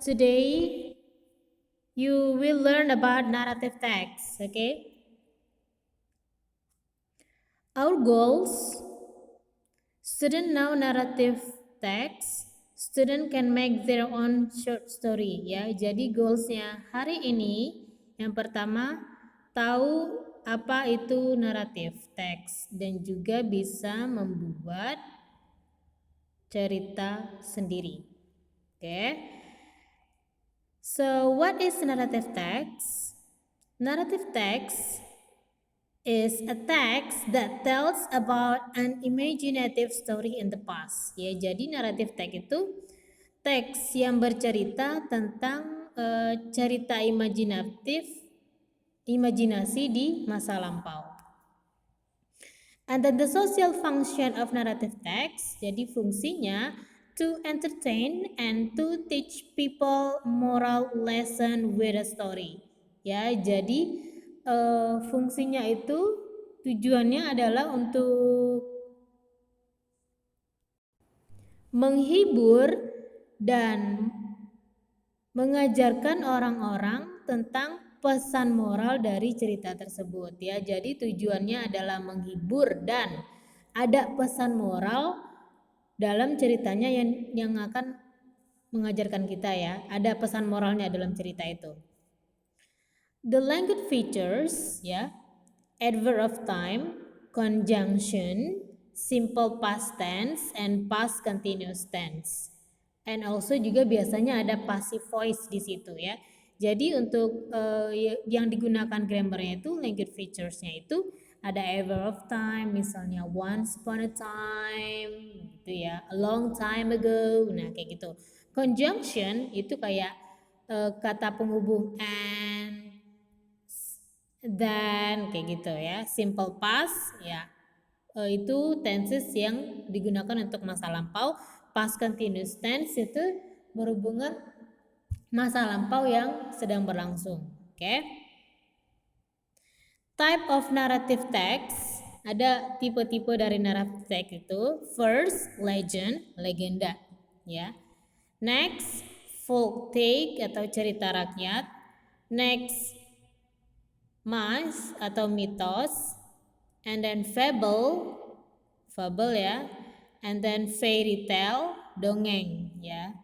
today you will learn about narrative text, okay? Our goals, student know narrative text, student can make their own short story ya. Jadi goalsnya hari ini yang pertama tahu apa itu narrative text dan juga bisa membuat cerita sendiri. Okay? So what is narrative text? Narrative text is a text that tells about an imaginative story in the past. Ya, jadi narrative text itu teks yang bercerita tentang cerita imajinasi di masa lampau. And then the social function of narrative text, jadi fungsinya to entertain and to teach people moral lesson with a story. Ya, jadi fungsinya itu tujuannya adalah untuk menghibur dan mengajarkan orang-orang tentang pesan moral dari cerita tersebut ya. Jadi tujuannya adalah menghibur dan ada pesan moral dalam ceritanya yang akan mengajarkan kita ya. Ada pesan moralnya dalam cerita itu. The language features ya, adverb of time, conjunction, simple past tense, and past continuous tense. And also juga biasanya ada passive voice di situ ya. Jadi untuk yang digunakan grammarnya itu language featuresnya itu ada adverb of time, misalnya once upon a time, gitu ya, a long time ago, nah kayak gitu. Conjunction itu kayak kata penghubung and, dan kayak gitu ya. Simple past ya itu tenses yang digunakan untuk masa lampau. Past continuous tense itu berhubungan masa lampau yang sedang berlangsung. Oke. Type of narrative text, ada tipe-tipe dari narrative text itu. First, legend, legenda ya. Next, folk tale atau cerita rakyat. Next, myth atau mitos, and then fable ya, and then fairy tale, dongeng ya.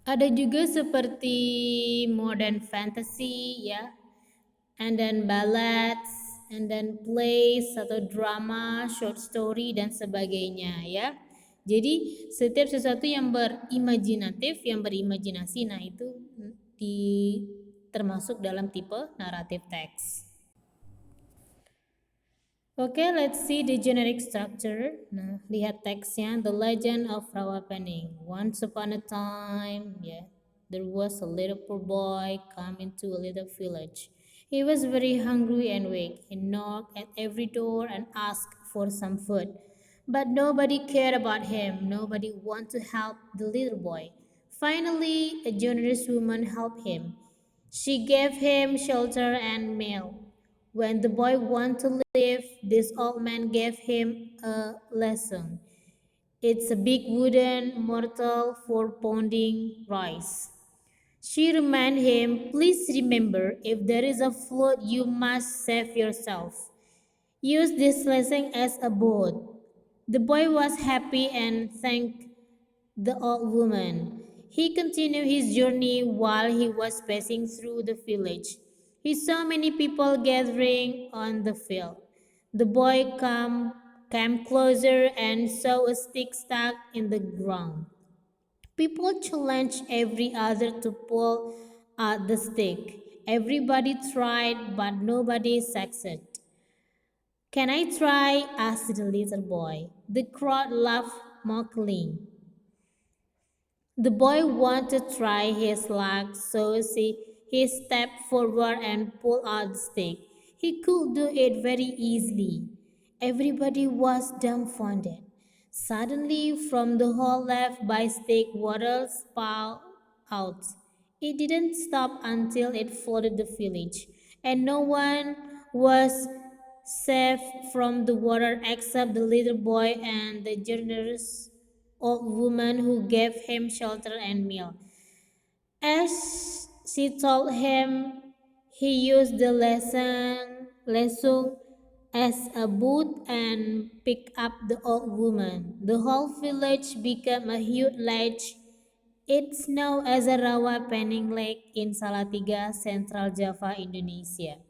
Ada juga seperti modern fantasy ya, and then ballads, and then plays atau drama, short story dan sebagainya ya. Jadi setiap sesuatu yang berimajinatif, yang berimajinasi, nah itu termasuk dalam tipe narrative text. Okay, let's see the generic structure. Nah, lihat teksnya. The Legend of Rawapening. Once upon a time, yeah, there was a little poor boy come into a little village. He was very hungry and weak. He knocked at every door and asked for some food. But nobody cared about him. Nobody wanted to help the little boy. Finally, a generous woman helped him. She gave him shelter and meal. When the boy wanted to leave, this old man gave him a lesson. It's a big wooden mortar for pounding rice. She reminded him, please remember, if there is a flood, you must save yourself. Use this lesson as a boat. The boy was happy and thanked the old woman. He continued his journey while he was passing through the village. He saw many people gathering on the field. The boy came closer and saw a stick stuck in the ground. People challenged every other to pull out the stick. Everybody tried, but nobody succeeded. Can I try? Asked the little boy. The crowd laughed mockingly. The boy wanted to try his luck, so he stepped forward and pulled out the stick. He could do it very easily. Everybody was dumbfounded. Suddenly, from the hole left by stick, water spouted out. It didn't stop until it flooded the village, and no one was saved from the water except the little boy and the generous old woman who gave him shelter and meal. As she told him, he used the lesson as a boot and picked up the old woman. The whole village became a huge lake. It's known as a Rawa Pening Lake in Salatiga, Central Java, Indonesia.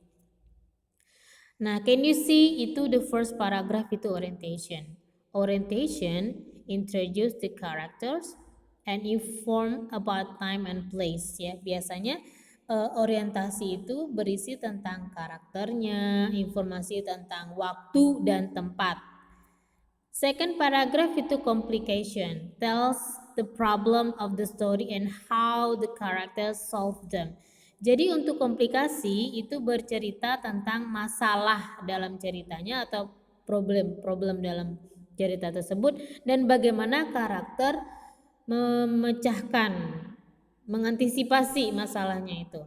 Nah, can you see itu the first paragraph itu orientation. Orientation introduce the characters and inform about time and place ya. Biasanya orientasi itu berisi tentang karakternya, informasi tentang waktu dan tempat. Second paragraph itu complication, tells the problem of the story and how the characters solve them. Jadi untuk komplikasi itu bercerita tentang masalah dalam ceritanya atau problem dalam cerita tersebut dan bagaimana karakter memecahkan, mengantisipasi masalahnya itu.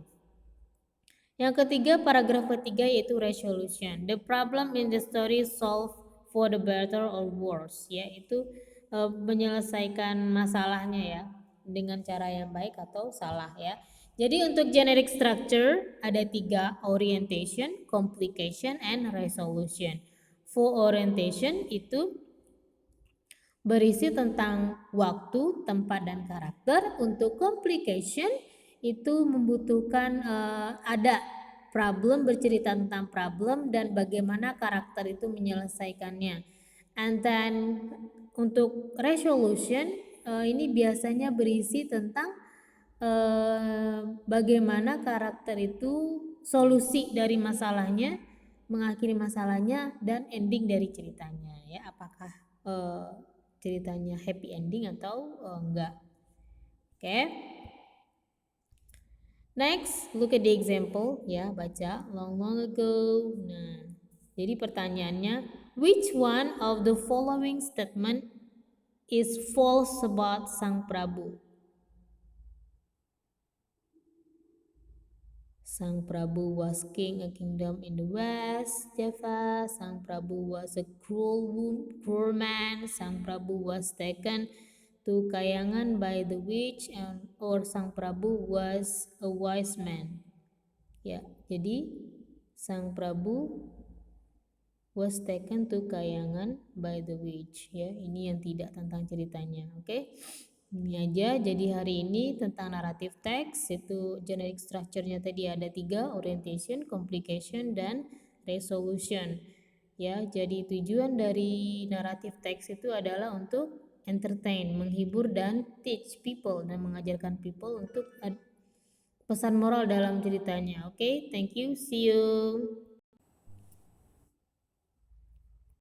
Yang ketiga, paragraf ketiga yaitu resolution. The problem in the story solved for the better or worse, yaitu menyelesaikan masalahnya ya dengan cara yang baik atau salah ya. Jadi untuk generic structure ada 3, orientation, complication, and resolution. For orientation itu berisi tentang waktu, tempat, dan karakter. Untuk complication itu membutuhkan ada problem, bercerita tentang problem dan bagaimana karakter itu menyelesaikannya. And then untuk resolution ini biasanya berisi tentang bagaimana karakter itu solusi dari masalahnya, mengakhiri masalahnya, dan ending dari ceritanya ya. Apakah ceritanya happy ending atau enggak. Oke. Next, look at the example ya, baca long ago. Nah, jadi pertanyaannya, which one of the following statement is false about Sang Prabu? Sang Prabu was king a kingdom in the West Java. Sang Prabu was a cruel man. Sang Prabu was taken to Kayangan by the witch, or Sang Prabu was a wise man. Ya, jadi Sang Prabu was taken to Kayangan by the witch. Ya, ini yang tidak tentang ceritanya. Oke. Ini aja, jadi hari ini tentang naratif teks, itu generic structure-nya tadi ada 3, orientation, complication, dan resolution. Ya, jadi tujuan dari naratif teks itu adalah untuk entertain, menghibur, dan teach people, dan mengajarkan people untuk pesan moral dalam ceritanya. Oke, thank you, see you.